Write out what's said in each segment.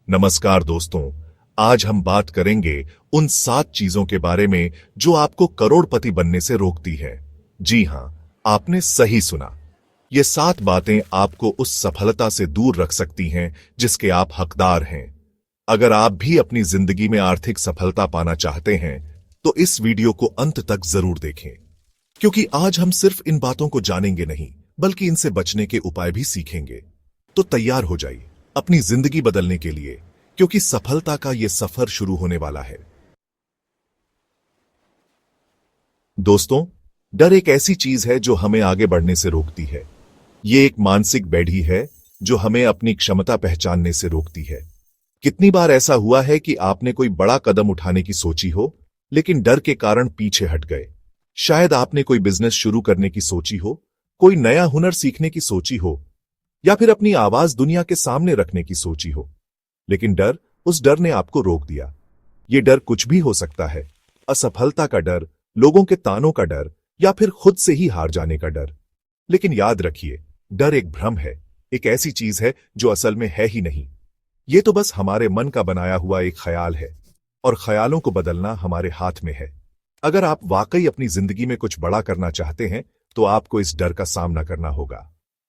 नमस्कार दोस्तों, आज हम बात करेंगे उन 7 चीजों के बारे में जो आपको करोड़पति बनने से रोकती है। जी हां, आपने सही सुना। ये 7 बातें आपको उस सफलता से दूर रख सकती हैं जिसके आप हकदार हैं। अगर आप भी अपनी जिंदगी में आर्थिक सफलता पाना चाहते हैं तो इस वीडियो को अंत तक जरूर देखें, क्योंकि आज हम सिर्फ इन बातों को जानेंगे नहीं बल्कि इनसे बचने के उपाय भी सीखेंगे। तो तैयार हो जाइए अपनी जिंदगी बदलने के लिए, क्योंकि सफलता का यह सफर शुरू होने वाला है। दोस्तों, डर एक ऐसी चीज है जो हमें आगे बढ़ने से रोकती है। ये एक मानसिक बेड़ी है जो हमें अपनी क्षमता पहचानने से रोकती है। कितनी बार ऐसा हुआ है कि आपने कोई बड़ा कदम उठाने की सोची हो, लेकिन डर के कारण पीछे हट गए। शायद आपने कोई बिजनेस शुरू करने की सोची हो, कोई नया हुनर सीखने की सोची हो, या फिर अपनी आवाज दुनिया के सामने रखने की सोची हो, लेकिन उस डर ने आपको रोक दिया। ये डर कुछ भी हो सकता है। असफलता का डर, लोगों के तानों का डर, या फिर खुद से ही हार जाने का डर। लेकिन याद रखिए, डर एक भ्रम है, एक ऐसी चीज है जो असल में है ही नहीं। ये तो बस हमारे मन का बनाया हुआ एक ख्याल है, और ख्यालों को बदलना हमारे हाथ में है। अगर आप वाकई अपनी जिंदगी में कुछ बड़ा करना चाहते हैं तो आपको इस डर का सामना करना होगा।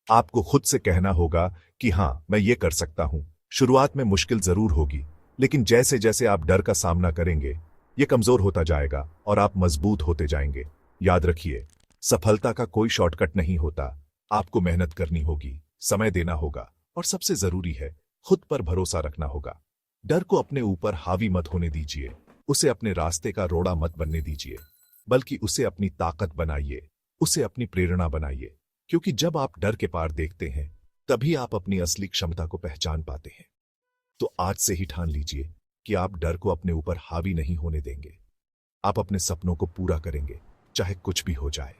आपको खुद से कहना होगा कि हां, मैं ये कर सकता हूं। शुरुआत में मुश्किल जरूर होगी, लेकिन जैसे जैसे आप डर का सामना करेंगे, ये कमजोर होता जाएगा और आप मजबूत होते जाएंगे। याद रखिए, सफलता का कोई शॉर्टकट नहीं होता। आपको मेहनत करनी होगी, समय देना होगा, और सबसे जरूरी है, खुद पर भरोसा रखना होगा। डर को अपने ऊपर हावी मत होने दीजिए, उसे अपने रास्ते का रोड़ा मत बनने दीजिए, बल्कि उसे अपनी ताकत बनाइए, उसे अपनी प्रेरणा बनाइए। क्योंकि जब आप डर के पार देखते हैं, तभी आप अपनी असली क्षमता को पहचान पाते हैं। तो आज से ही ठान लीजिए कि आप डर को अपने ऊपर हावी नहीं होने देंगे। आप अपने सपनों को पूरा करेंगे, चाहे कुछ भी हो जाए।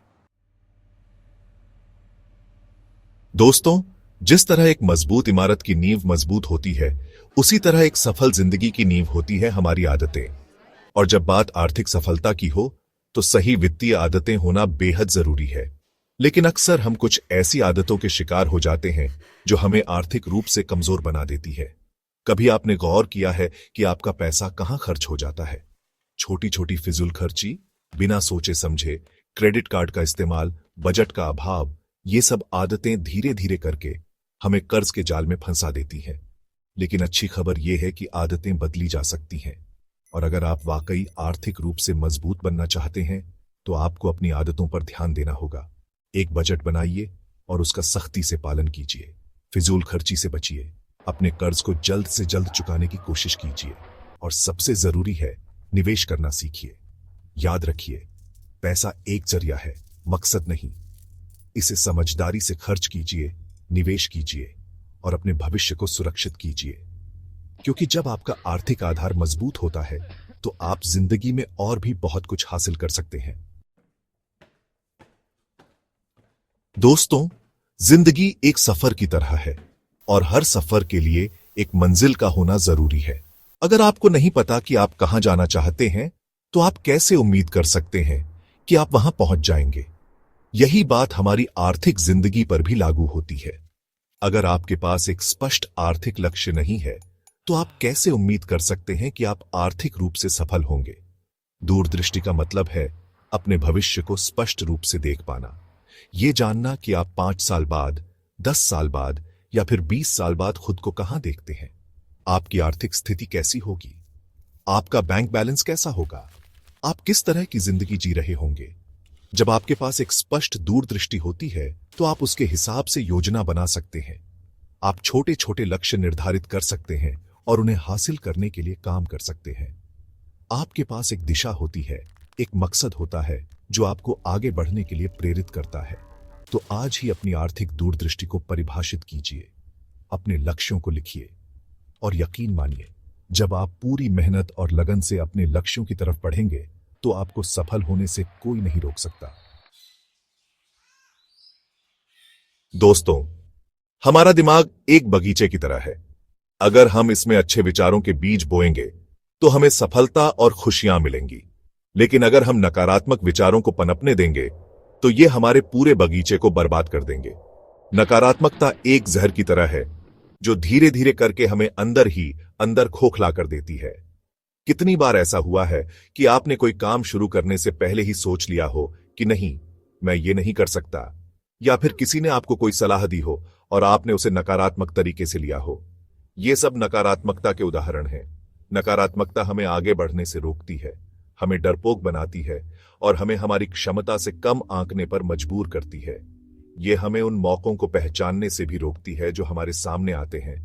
दोस्तों, जिस तरह एक मजबूत इमारत की नींव मजबूत होती है, उसी तरह एक सफल जिंदगी की नींव होती है हमारी आदतें। और जब बात आर्थिक सफलता की हो, तो सही वित्तीय आदतें होना बेहद जरूरी है। लेकिन अक्सर हम कुछ ऐसी आदतों के शिकार हो जाते हैं जो हमें आर्थिक रूप से कमजोर बना देती है। कभी आपने गौर किया है कि आपका पैसा कहां खर्च हो जाता है? छोटी छोटी फिजूल खर्ची, बिना सोचे समझे क्रेडिट कार्ड का इस्तेमाल, बजट का अभाव, ये सब आदतें धीरे धीरे करके हमें कर्ज के जाल में फंसा देती हैं। लेकिन अच्छी खबर यह है कि आदतें बदली जा सकती हैं, और अगर आप वाकई आर्थिक रूप से मजबूत बनना चाहते हैं तो आपको अपनी आदतों पर ध्यान देना होगा। एक बजट बनाइए और उसका सख्ती से पालन कीजिए। फिजूल खर्ची से बचिए, अपने कर्ज को जल्द से जल्द चुकाने की कोशिश कीजिए, और सबसे जरूरी है, निवेश करना सीखिए। याद रखिए, पैसा एक जरिया है, मकसद नहीं। इसे समझदारी से खर्च कीजिए, निवेश कीजिए, और अपने भविष्य को सुरक्षित कीजिए। क्योंकि जब आपका आर्थिक आधार मजबूत होता है तो आप जिंदगी में और भी बहुत कुछ हासिल कर सकते हैं। दोस्तों, जिंदगी एक सफर की तरह है, और हर सफर के लिए एक मंजिल का होना जरूरी है। अगर आपको नहीं पता कि आप कहां जाना चाहते हैं, तो आप कैसे उम्मीद कर सकते हैं कि आप वहां पहुंच जाएंगे? यही बात हमारी आर्थिक जिंदगी पर भी लागू होती है। अगर आपके पास एक स्पष्ट आर्थिक लक्ष्य नहीं है, तो आप कैसे उम्मीद कर सकते हैं कि आप आर्थिक रूप से सफल होंगे? दूरदृष्टि का मतलब है अपने भविष्य को स्पष्ट रूप से देख पाना। ये जानना कि आप 5 साल बाद, 10 साल बाद, या फिर 20 साल बाद खुद को कहां देखते हैं। आपकी आर्थिक स्थिति कैसी होगी? आपका बैंक बैलेंस कैसा होगा? आप किस तरह की जिंदगी जी रहे होंगे? जब आपके पास एक स्पष्ट दूरदृष्टि होती है, तो आप उसके हिसाब से योजना बना सकते हैं। आप छोटे छोटे लक्ष्य निर्धारित कर सकते हैं और उन्हें हासिल करने के लिए काम कर सकते हैं। आपके पास एक दिशा होती है, एक मकसद होता है जो आपको आगे बढ़ने के लिए प्रेरित करता है। तो आज ही अपनी आर्थिक दूरदृष्टि को परिभाषित कीजिए, अपने लक्ष्यों को लिखिए, और यकीन मानिए, जब आप पूरी मेहनत और लगन से अपने लक्ष्यों की तरफ बढ़ेंगे तो आपको सफल होने से कोई नहीं रोक सकता। दोस्तों, हमारा दिमाग एक बगीचे की तरह है। अगर हम इसमें अच्छे विचारों के बीज बोएंगे तो हमें सफलता और खुशियां मिलेंगी। लेकिन अगर हम नकारात्मक विचारों को पनपने देंगे तो ये हमारे पूरे बगीचे को बर्बाद कर देंगे। नकारात्मकता एक जहर की तरह है जो धीरे धीरे करके हमें अंदर ही अंदर खोखला कर देती है। कितनी बार ऐसा हुआ है कि आपने कोई काम शुरू करने से पहले ही सोच लिया हो कि नहीं, मैं ये नहीं कर सकता, या फिर किसी ने आपको कोई सलाह दी हो और आपने उसे नकारात्मक तरीके से लिया हो। ये सब नकारात्मकता के उदाहरण हैं। नकारात्मकता हमें आगे बढ़ने से रोकती है, हमें डरपोक बनाती है और हमें हमारी क्षमता से कम आंकने पर मजबूर करती है। ये हमें उन मौकों को पहचानने से भी रोकती है जो हमारे सामने आते हैं।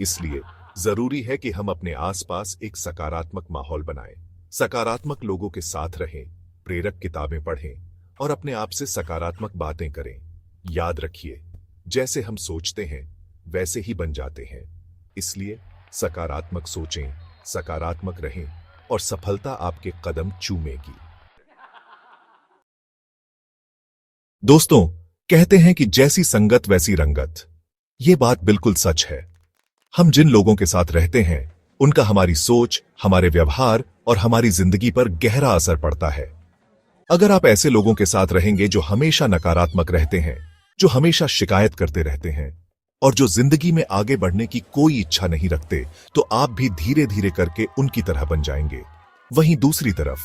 इसलिए जरूरी है कि हम अपने आसपास एक सकारात्मक माहौल बनाएं, सकारात्मक लोगों के साथ रहें, प्रेरक किताबें पढ़ें और अपने आप से सकारात्मक बातें करें। याद रखिए, जैसे हम सोचते हैं वैसे ही बन जाते हैं। इसलिए सकारात्मक सोचें, सकारात्मक रहें और सफलता आपके कदम चूमेगी। दोस्तों, कहते हैं कि जैसी संगत वैसी रंगत। ये बात बिल्कुल सच है। हम जिन लोगों के साथ रहते हैं उनका हमारी सोच, हमारे व्यवहार और हमारी जिंदगी पर गहरा असर पड़ता है। अगर आप ऐसे लोगों के साथ रहेंगे जो हमेशा नकारात्मक रहते हैं, जो हमेशा शिकायत करते रहते हैं और जो जिंदगी में आगे बढ़ने की कोई इच्छा नहीं रखते, तो आप भी धीरे धीरे करके उनकी तरह बन जाएंगे। वहीं दूसरी तरफ,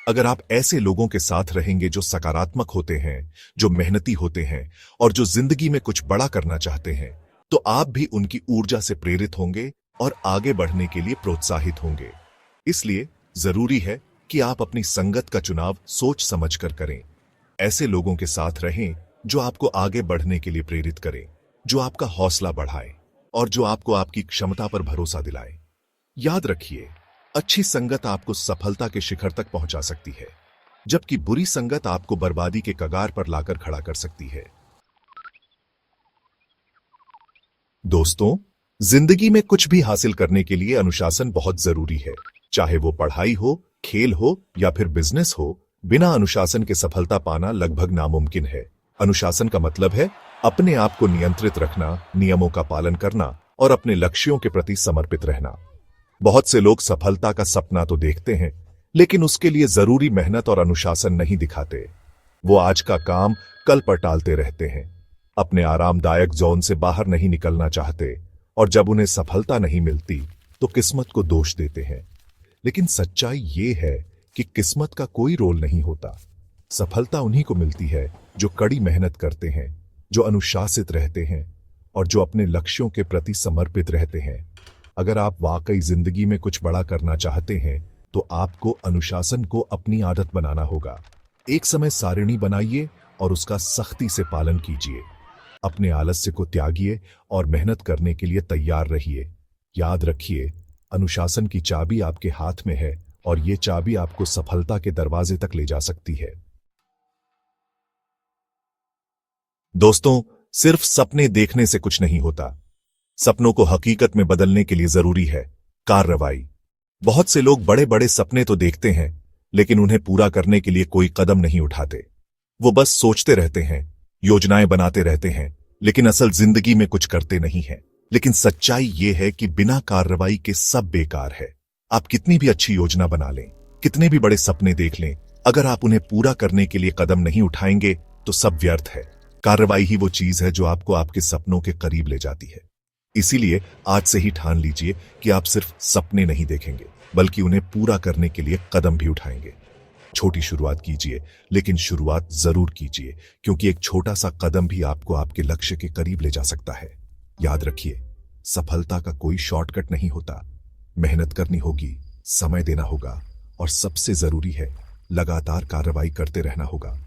अगर आप ऐसे लोगों के साथ रहेंगे जो सकारात्मक होते हैं, जो मेहनती होते हैं और जो जिंदगी में कुछ बड़ा करना चाहते हैं, तो आप भी उनकी ऊर्जा से प्रेरित होंगे और आगे बढ़ने के लिए प्रोत्साहित होंगे। इसलिए जरूरी है कि आप अपनी संगत का चुनाव सोच समझकर करें। ऐसे लोगों के साथ रहें जो आपको आगे बढ़ने के लिए प्रेरित करें, जो आपका हौसला बढ़ाए और जो आपको आपकी क्षमता पर भरोसा दिलाए। याद रखिए, अच्छी संगत आपको सफलता के शिखर तक पहुंचा सकती है, जबकि बुरी संगत आपको बर्बादी के कगार पर लाकर खड़ा कर सकती है। दोस्तों, जिंदगी में कुछ भी हासिल करने के लिए अनुशासन बहुत जरूरी है। चाहे वो पढ़ाई हो, खेल हो या फिर बिजनेस हो, बिना अनुशासन के सफलता पाना लगभग नामुमकिन है। अनुशासन का मतलब है अपने आप को नियंत्रित रखना, नियमों का पालन करना और अपने लक्ष्यों के प्रति समर्पित रहना। बहुत से लोग सफलता का सपना तो देखते हैं, लेकिन उसके लिए जरूरी मेहनत और अनुशासन नहीं दिखाते। वो आज का काम कल पर टालते रहते हैं, अपने आरामदायक जोन से बाहर नहीं निकलना चाहते और जब उन्हें सफलता नहीं मिलती तो किस्मत को दोष देते हैं। लेकिन सच्चाई ये है कि किस्मत का कोई रोल नहीं होता। सफलता उन्हीं को मिलती है जो कड़ी मेहनत करते हैं, जो अनुशासित रहते हैं और जो अपने लक्ष्यों के प्रति समर्पित रहते हैं। अगर आप वाकई जिंदगी में कुछ बड़ा करना चाहते हैं तो आपको अनुशासन को अपनी आदत बनाना होगा। एक समय सारिणी बनाइए और उसका सख्ती से पालन कीजिए। अपने आलस्य को त्यागिए और मेहनत करने के लिए तैयार रहिए। याद रखिए, अनुशासन की चाबी आपके हाथ में है और ये चाबी आपको सफलता के दरवाजे तक ले जा सकती है। दोस्तों, सिर्फ सपने देखने से कुछ नहीं होता। सपनों को हकीकत में बदलने के लिए जरूरी है कार्रवाई। बहुत से लोग बड़े बड़े सपने तो देखते हैं, लेकिन उन्हें पूरा करने के लिए कोई कदम नहीं उठाते। वो बस सोचते रहते हैं, योजनाएं बनाते रहते हैं, लेकिन असल जिंदगी में कुछ करते नहीं हैं। लेकिन सच्चाई ये है कि बिना कार्रवाई के सब बेकार है। आप कितनी भी अच्छी योजना बना लें, कितने भी बड़े सपने देख लें, अगर आप उन्हें पूरा करने के लिए कदम नहीं उठाएंगे तो सब व्यर्थ है। कार्रवाई ही वो चीज है जो आपको आपके सपनों के करीब ले जाती है। इसीलिए आज से ही ठान लीजिए कि आप सिर्फ सपने नहीं देखेंगे, बल्कि उन्हें पूरा करने के लिए कदम भी उठाएंगे। छोटी शुरुआत कीजिए, लेकिन शुरुआत जरूर कीजिए, क्योंकि एक छोटा सा कदम भी आपको आपके लक्ष्य के करीब ले जा सकता है। याद रखिए, सफलता का कोई शॉर्टकट नहीं होता। मेहनत करनी होगी, समय देना होगा और सबसे जरूरी है लगातार कार्रवाई करते रहना होगा।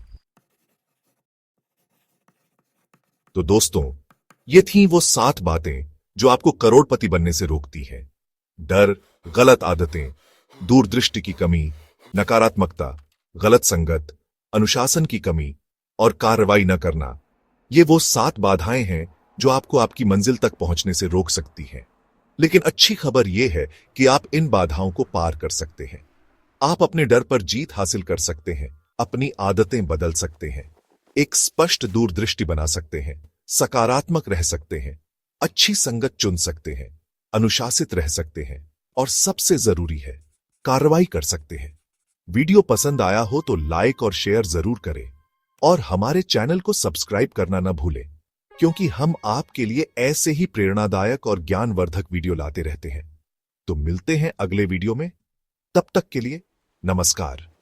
तो दोस्तों, ये थी वो 7 बातें जो आपको करोड़पति बनने से रोकती हैं। डर, गलत आदतें, दूरदृष्टि की कमी, नकारात्मकता, गलत संगत, अनुशासन की कमी और कार्रवाई न करना। ये वो 7 बाधाएं हैं जो आपको आपकी मंजिल तक पहुंचने से रोक सकती हैं। लेकिन अच्छी खबर यह है कि आप इन बाधाओं को पार कर सकते हैं। आप अपने डर पर जीत हासिल कर सकते हैं, अपनी आदतें बदल सकते हैं, एक स्पष्ट दूरदृष्टि बना सकते हैं, सकारात्मक रह सकते हैं, अच्छी संगत चुन सकते हैं, अनुशासित रह सकते हैं और सबसे जरूरी है, कार्रवाई कर सकते हैं। वीडियो पसंद आया हो तो लाइक और शेयर जरूर करें और हमारे चैनल को सब्सक्राइब करना न भूलें, क्योंकि हम आपके लिए ऐसे ही प्रेरणादायक और ज्ञानवर्धक वीडियो लाते रहते हैं। तो मिलते हैं अगले वीडियो में। तब तक के लिए नमस्कार।